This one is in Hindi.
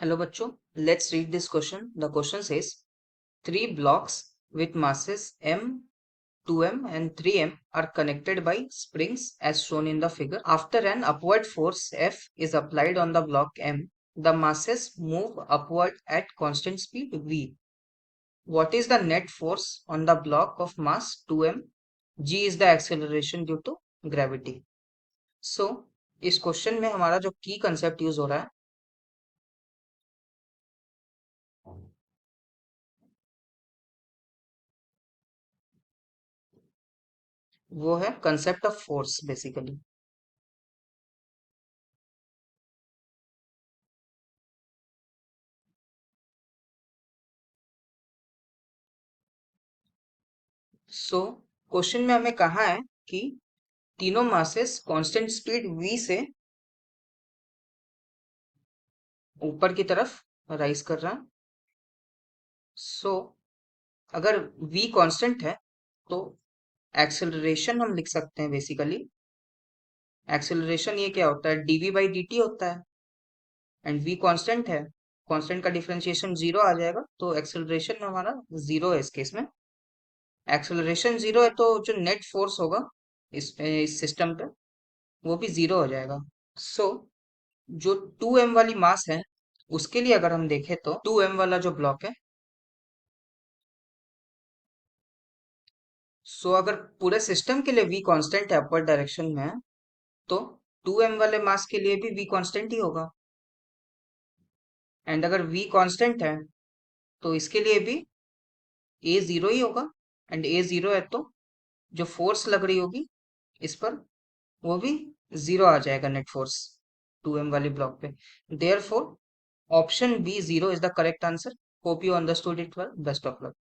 Hello bachcho, let's read this question. The question says three blocks with masses m, 2m and 3m are connected by springs as shown in the figure. After an upward force F is applied on the block m, the masses move upward at constant speed v. What is the net force on the block of mass 2m? G is the acceleration due to gravity. So इस क्वेश्चन में हमारा जो की कंसेप्ट यूज हो रहा है वो है concept of force basically. So question में हमें कहा है कि तीनों मासेस कांस्टेंट स्पीड v से ऊपर की तरफ राइज कर रहा है। सो अगर v कांस्टेंट है तो एक्सेलरेशन हम लिख सकते हैं बेसिकली। एक्सेलरेशन ये क्या होता है, dv बाई dt होता है एंड v कांस्टेंट है, कांस्टेंट का डिफरेंशिएशन जीरो आ जाएगा तो एक्सेलरेशन हमारा जीरो है। इस केस में एक्सेलरेशन जीरो है तो जो नेट फोर्स होगा इस सिस्टम पे वो भी जीरो हो जाएगा। सो जो 2m वाली मास है उसके लिए अगर हम देखें तो 2m वाला जो ब्लॉक है, सो अगर पूरे सिस्टम के लिए v कांस्टेंट है अपवर्ड डायरेक्शन में है तो 2m वाले मास के लिए भी v कांस्टेंट ही होगा। एंड अगर v कांस्टेंट है तो इसके लिए भी a जीरो ही होगा। एंड a जीरो है तो जो फोर्स लग रही होगी इस पर वो भी जीरो आ जाएगा, नेट फोर्स 2m वाली ब्लॉक पे। Therefore option B zero is the correct answer. Hope you understood it well. Best of luck.